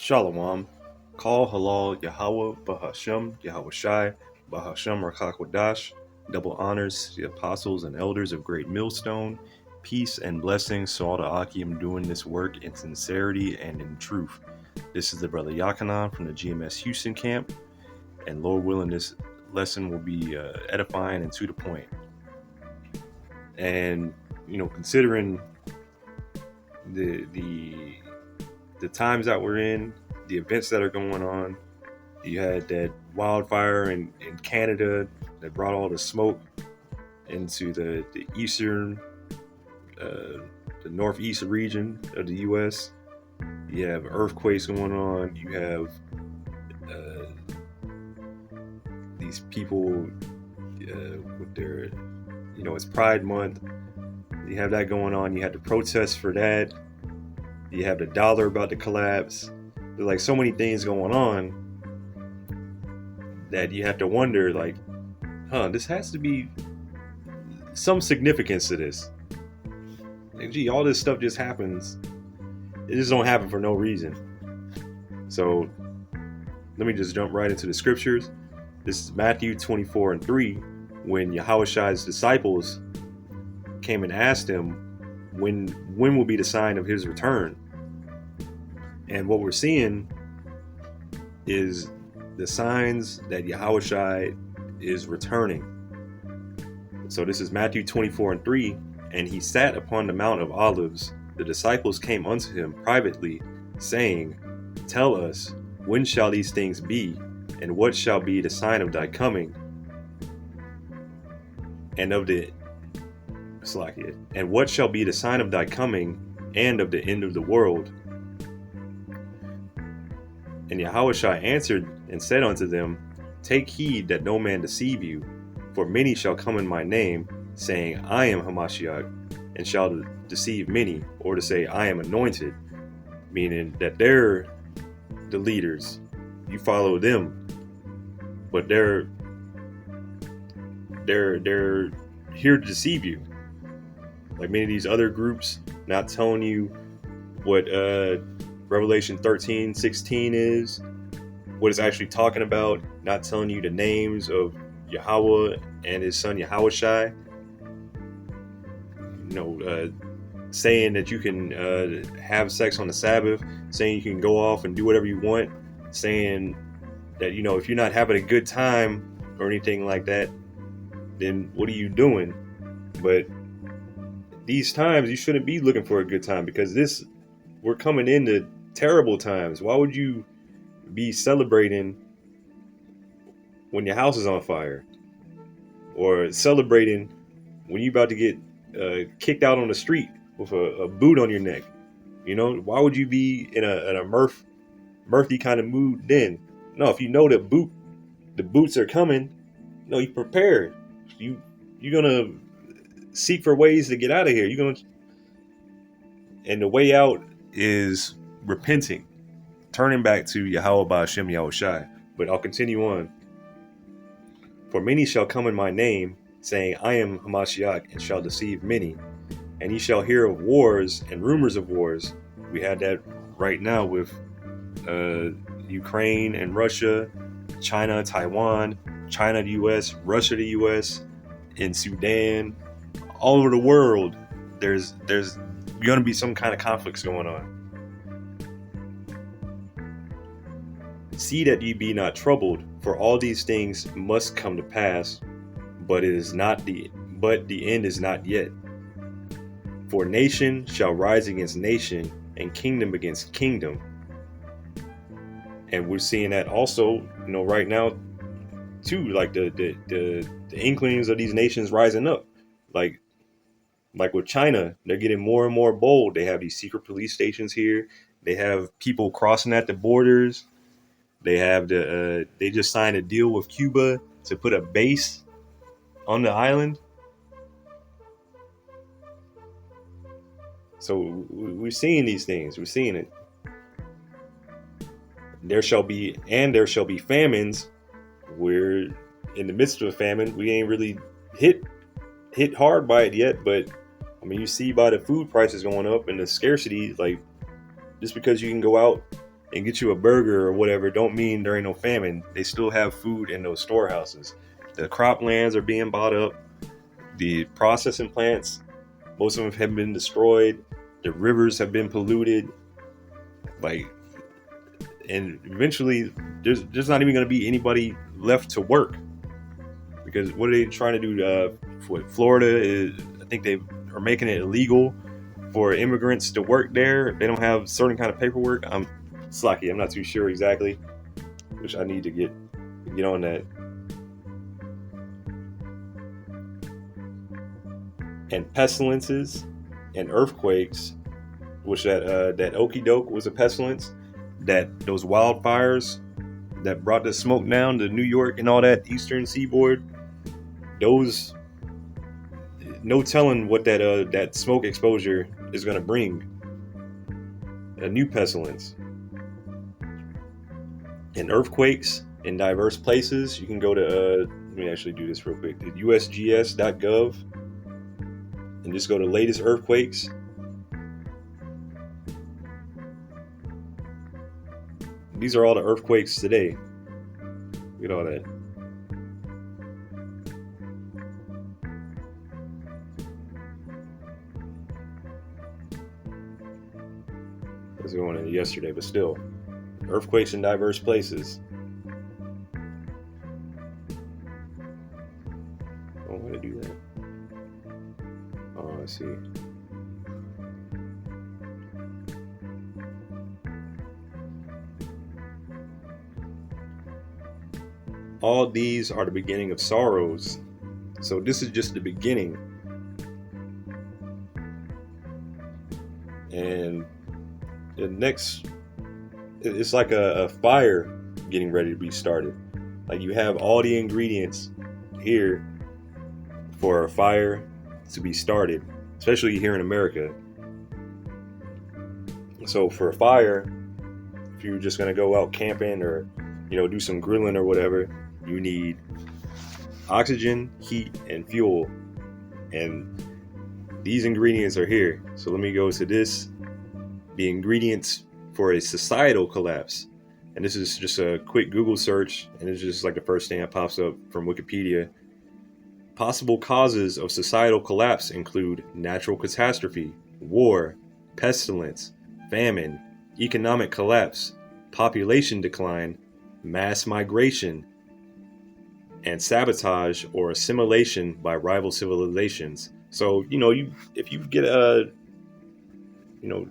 Shalom. Call Halal Yahweh Bahashem Yahweh Shai Bahashem Rakakwadash. Double honors to the apostles and elders of Great Millstone. Peace and blessings to all the Akim doing this work in sincerity and in truth. This is the brother Yakanan from the GMS Houston camp, and Lord willing, this lesson will be edifying and to the point. And considering the times that we're in, the events that are going on, you had that wildfire in Canada that brought all the smoke into the eastern, the northeast region of the U.S. You have earthquakes going on. You have these people with their, it's Pride Month. You have that going on. You had the protests for that. You have the dollar about to collapse. There's like so many things going on that you have to wonder, like, this has to be some significance to this. Like, gee, all this stuff just happens. It just don't happen for no reason. So let me just jump right into the scriptures. This is Matthew 24:3, when Yahushai's disciples came and asked him, when will be the sign of his return? And what we're seeing is the signs that Yahushai is returning. So this is Matthew 24:3, and he sat upon the Mount of Olives. The disciples came unto him privately, saying, Tell us, when shall these things be, and what shall be the sign of thy coming, and of the and what shall be the sign of thy coming, and of the end of the world? And Yahushua answered and said unto them, Take heed that no man deceive you, for many shall come in my name, saying, I am Hamashiach, and shall deceive many, or to say, I am anointed, meaning that they're the leaders. You follow them, but they're here to deceive you. Like many of these other groups, not telling you what Revelation 13:16 is, what it's actually talking about, not telling you the names of Yahweh and his son Yahushai. Saying that you can have sex on the Sabbath, saying you can go off and do whatever you want, saying that, if you're not having a good time or anything like that, then what are you doing? But these times, you shouldn't be looking for a good time, because we're coming into terrible times. Why would you be celebrating when your house is on fire, or celebrating when you're about to get kicked out on the street with a boot on your neck? Why would you be in a mirthy kind of mood then? No, if you know the boots are coming, no, you prepared. You're gonna seek for ways to get out of here. And the way out is repenting, turning back to Yahweh Ba'ashem Yahweh Shai. But I'll continue on. For many shall come in my name, saying, I am Hamashiach, and shall deceive many. And ye shall hear of wars and rumors of wars. We had that right now with Ukraine and Russia, China, Taiwan, China to US, Russia to US, in Sudan, all over the world. There's going to be some kind of conflicts going on. See that ye be not troubled, for all these things must come to pass, but the end is not yet. For nation shall rise against nation, and kingdom against kingdom. And we're seeing that also, right now too, like the inklings of these nations rising up. Like with China, they're getting more and more bold. They have these secret police stations here. They have people crossing at the borders. They have they just signed a deal with Cuba to put a base on the island. So we're seeing these things. We're seeing it. There shall be famines. We're in the midst of a famine. We ain't really hit hard by it yet, but I mean, you see by the food prices going up and the scarcity, like, just because you can go out and get you a burger or whatever don't mean there ain't no famine. They still have food in those storehouses. The croplands are being bought up. The processing plants, most of them have been destroyed. The rivers have been polluted. Like, and eventually, there's not even going to be anybody left to work, because what are they trying to do? Florida is, I think they are making it illegal for immigrants to work there. They don't have certain kind of paperwork. I'm slacky. I'm not too sure exactly, which I need to get on that. And pestilences and earthquakes, which that Okie was a pestilence, that those wildfires that brought the smoke down to New York and all that eastern seaboard, those, no telling what that smoke exposure is going to bring. A new pestilence. And earthquakes in diverse places. You can go to let me actually do this real quick. USGS.gov and just go to latest earthquakes. These are all the earthquakes today. Look at all that. I was going in yesterday, but still. Earthquakes in diverse places. Oh, why did I do that? Oh, I see. All these are the beginning of sorrows. So this is just the beginning. And the next, it's like a fire getting ready to be started. Like, you have all the ingredients here for a fire to be started, especially here in America. So for a fire, if you're just gonna go out camping or, do some grilling or whatever, you need oxygen, heat, and fuel. And these ingredients are here. So let me go to this, the ingredients for a societal collapse. And this is just a quick Google search, and it's just like the first thing that pops up from Wikipedia. Possible causes of societal collapse include natural catastrophe, war, pestilence, famine, economic collapse, population decline, mass migration, and sabotage or assimilation by rival civilizations. So, if you get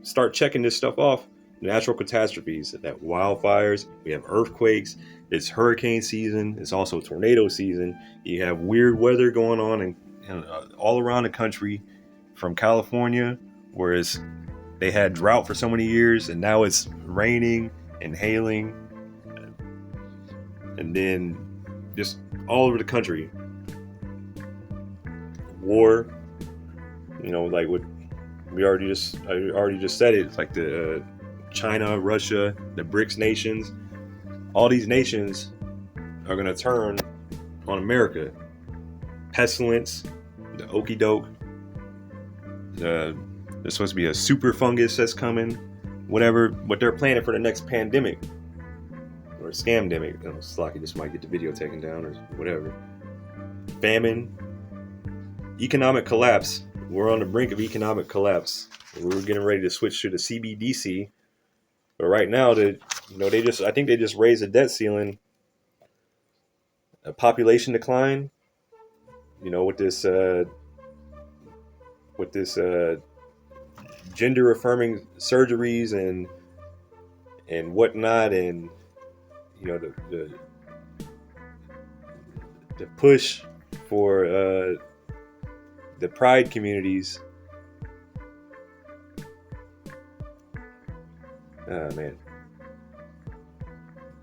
start checking this stuff off. Natural catastrophes, that wildfires, we have earthquakes, it's hurricane season, it's also tornado season. You have weird weather going on and all around the country, from California, whereas they had drought for so many years, and now it's raining and hailing, and then just all over the country. War, like what I already just said it. It's like the China, Russia, the BRICS nations. All these nations are going to turn on America. Pestilence, the Okie doke. There's supposed to be a super fungus that's coming. Whatever, what they're planning for the next pandemic or scamdemic. Slocky just might get the video taken down or whatever. Famine, economic collapse. We're on the brink of economic collapse. We're getting ready to switch to the CBDC. But right now, I think they just raised the debt ceiling. A population decline, with this gender affirming surgeries and whatnot, and the push for the pride communities. Oh man,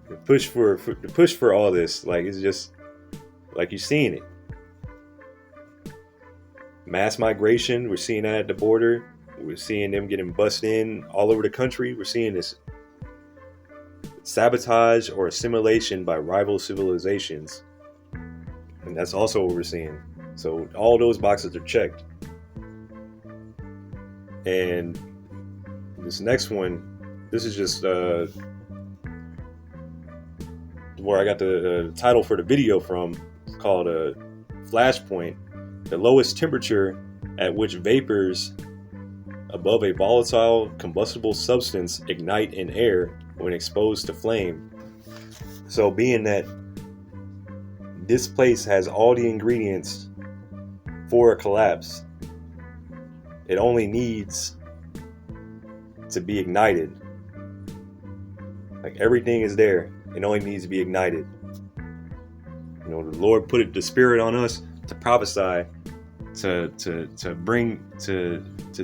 the push for all this, like, it's just like you're seeing it. Mass migration, we're seeing that at the border. We're seeing them getting bussed in all over the country. We're seeing this sabotage or assimilation by rival civilizations, and that's also what we're seeing. So all those boxes are checked. And this next one, this is just where I got the title for the video from. It's called Flashpoint. The lowest temperature at which vapors above a volatile combustible substance ignite in air when exposed to flame. So being that this place has all the ingredients for a collapse, it only needs to be ignited. Like everything is there, it only needs to be ignited. You know, the Lord put the Spirit on us to prophesy, to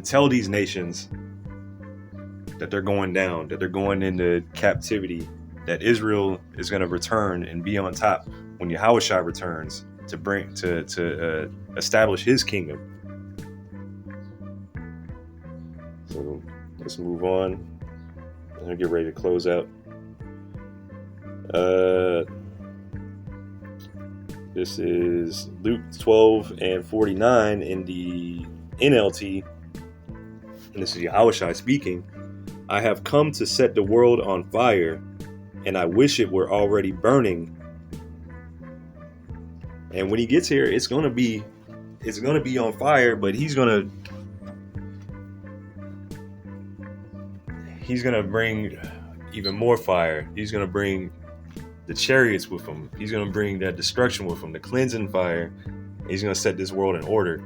tell these nations that they're going down, that they're going into captivity, that Israel is going to return and be on top when Yahushua returns to establish his kingdom. So let's move on. I'm gonna get ready to close out. This is Luke 12:49 in the NLT, and this is Yahushua speaking. I have come to set the world on fire, and I wish it were already burning. And when he gets here, it's gonna be on fire, but he's gonna bring even more fire. He's gonna bring the chariots with him. He's going to bring that destruction with him, the cleansing fire. He's going to set this world in order.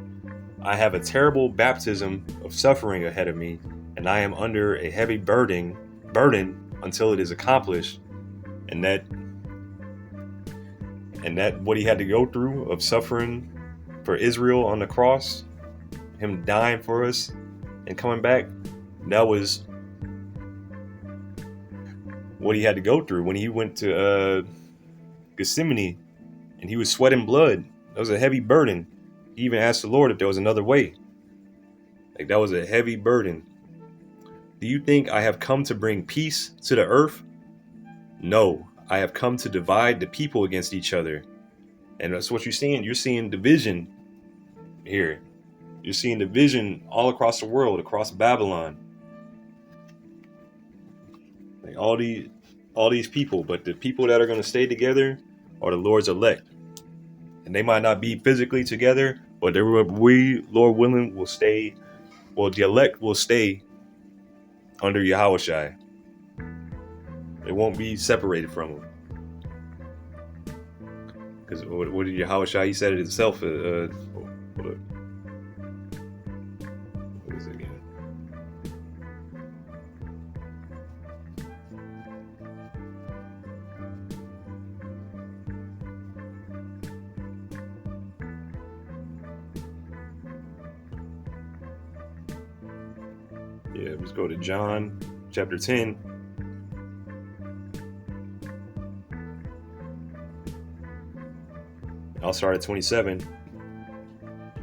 I have a terrible baptism of suffering ahead of me, and I am under a heavy burden until it is accomplished. And that what he had to go through of suffering for Israel on the cross, him dying for us and coming back, that was what he had to go through when he went to Gethsemane and he was sweating blood. That was a heavy burden. He even asked the Lord if there was another way. Like, that was a heavy burden. Do you think I have come to bring peace to the earth? No, I have come to divide the people against each other. And that's what you're seeing. You're seeing division here. You're seeing division all across the world, across Babylon. Like all these people, but the people that are going to stay together are the Lord's elect. And they might not be physically together, but we, Lord willing, will stay. Well, the elect will stay under Yahushua. They won't be separated from him. Because what did Yahushua? He said it himself. Hold up. What is it again? Yeah, let's go to John chapter 10. I'll start at 27.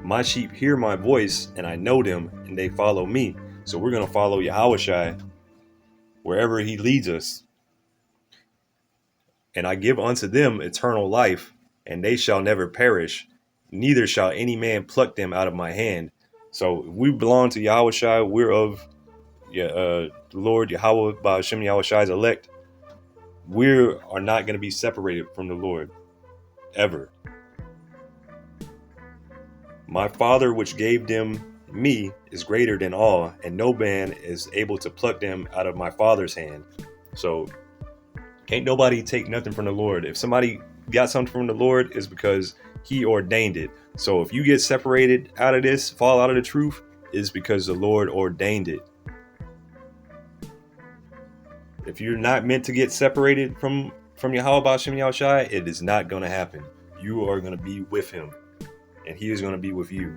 My sheep hear my voice, and I know them, and they follow me. So we're going to follow Yahushua wherever he leads us. And I give unto them eternal life, and they shall never perish, neither shall any man pluck them out of my hand. So if we belong to Yahushua, we're of the Lord Yahweh Ba'ashem Yahushua's elect. We are not going to be separated from the Lord ever. My Father which gave them me is greater than all, and no man is able to pluck them out of my Father's hand. So can't nobody take nothing from the Lord. If somebody got something from the Lord, it's because he ordained it. So if you get separated out of this, fall out of the truth, it's because the Lord ordained it. If you're not meant to get separated from Yahweh Ba'ashem Yahushua, it is not going to happen. You are going to be with him, and he is going to be with you.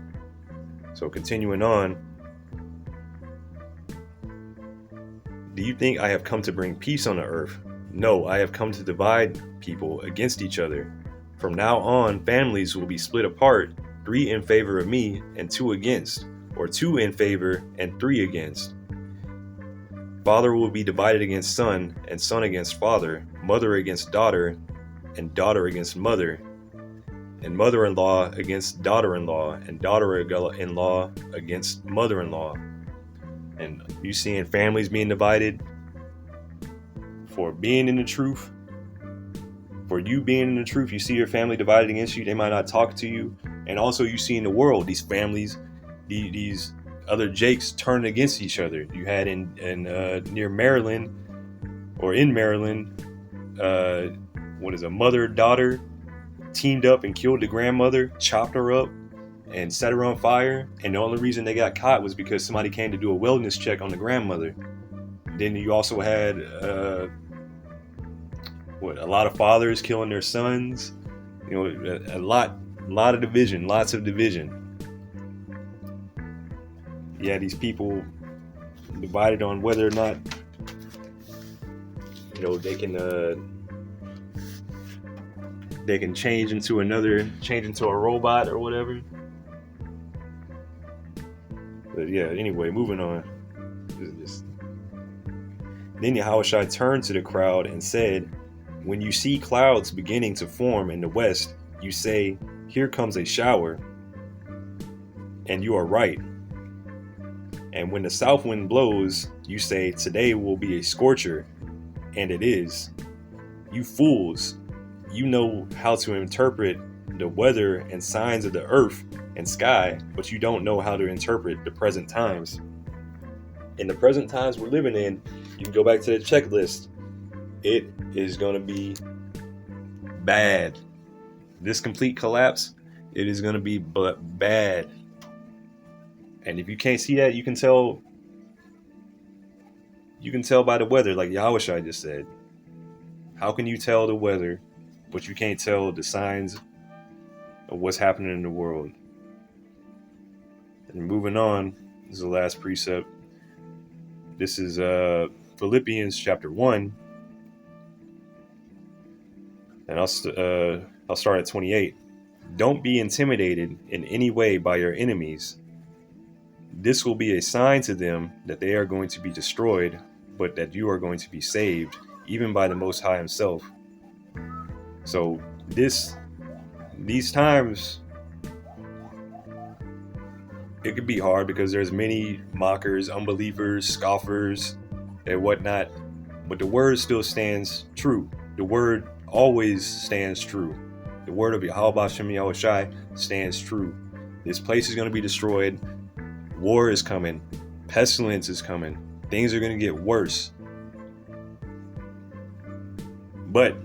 So continuing on, do you think I have come to bring peace on the earth? No, I have come to divide people against each other. From now on, families will be split apart, 3 in favor of me and 2 against, or 2 in favor and 3 against. Father will be divided against son, and son against father, mother against daughter, and daughter against mother, and mother-in-law against daughter-in-law, and daughter-in-law against mother-in-law. And you seeing families being divided for being in the truth, For you being in the truth, you see your family divided against you. They might not talk to you. And also you see in the world, these families, these other Jakes turning against each other. You had in near Maryland, or in Maryland, a mother-daughter teamed up and killed the grandmother, chopped her up, and set her on fire. And the only reason they got caught was because somebody came to do a wellness check on the grandmother. Then you also had a lot of fathers killing their sons. A lot of division, lots of division. Yeah, these people divided on whether or not they can change into a robot or whatever. But yeah, anyway, moving on. Then Yahushua turned to the crowd and said, "When you see clouds beginning to form in the west, you say, 'Here comes a shower,' and you are right. And when the south wind blows, you say, 'Today will be a scorcher,' and it is. You fools, you know how to interpret the weather and signs of the earth and sky, but you don't know how to interpret the present times." In the present times we're living in, you can go back to the checklist. It is going to be bad. This complete collapse, it is going to be bad. And if you can't see that, you can tell by the weather, like Yahushua just said. How can you tell the weather, but you can't tell the signs of what's happening in the world? And moving on, this is the last precept. This is Philippians chapter 1. And I'll start at 28. Don't be intimidated in any way by your enemies. This will be a sign to them that they are going to be destroyed, but that you are going to be saved, even by the Most High Himself. So these times, it could be hard because there's many mockers, unbelievers, scoffers, and whatnot. But the word still stands true. The word always stands true. The word of Yahweh Hashem Yahushai stands true. This place is going to be destroyed. War is coming. Pestilence is coming. Things are going to get worse. But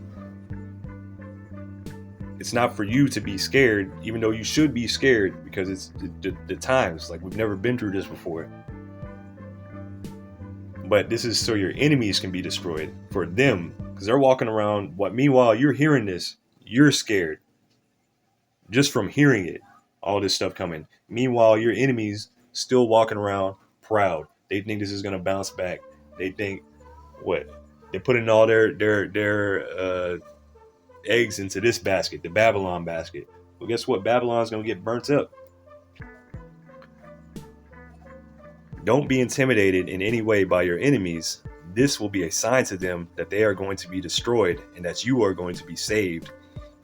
it's not for you to be scared, even though you should be scared, because it's the times. Like, we've never been through this before. But this is so your enemies can be destroyed, for them, because they're walking around. Meanwhile, you're hearing this, you're scared just from hearing it. All this stuff coming. Meanwhile, your enemies still walking around proud. They think this is gonna bounce back. They think they're putting all their eggs into this basket, the Babylon basket. Well, guess what? Babylon's gonna get burnt up. Don't be intimidated in any way by your enemies. This will be a sign to them that they are going to be destroyed and that you are going to be saved,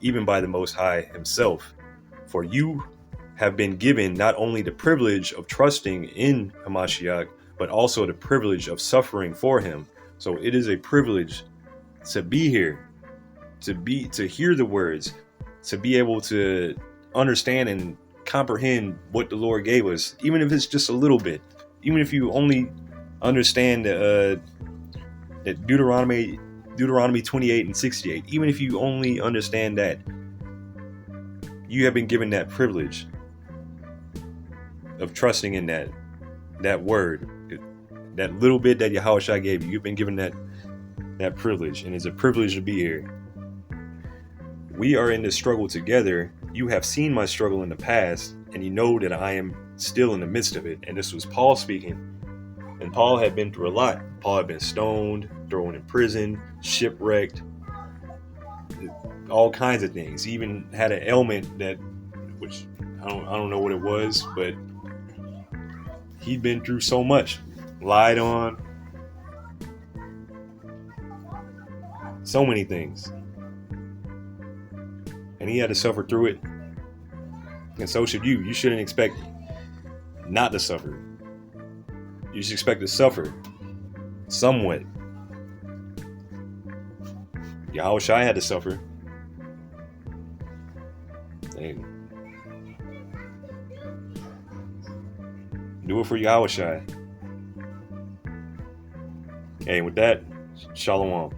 even by the Most High Himself. For you have been given not only the privilege of trusting in Hamashiach, but also the privilege of suffering for Him. So it is a privilege to be here, to hear the words, to be able to understand and comprehend what the Lord gave us, even if it's just a little bit. Even if you only understand that Deuteronomy 28 and 68, even if you only understand that, you have been given that privilege of trusting in that word, that little bit that Yahushua gave you. You've been given that privilege, and it's a privilege to be here. We are in this struggle together. You have seen my struggle in the past, and you know that I am still in the midst of it. And this was Paul speaking. And Paul had been through a lot. Paul had been stoned, thrown in prison, shipwrecked, all kinds of things. He even had an ailment which I don't know what it was, but he'd been through so much. Lied on. So many things. And he had to suffer through it. And so should you. You shouldn't expect not to suffer. You should expect to suffer somewhat. Yahushua had to suffer. Hey, do it for Yahushua. Hey, with that, Shalom.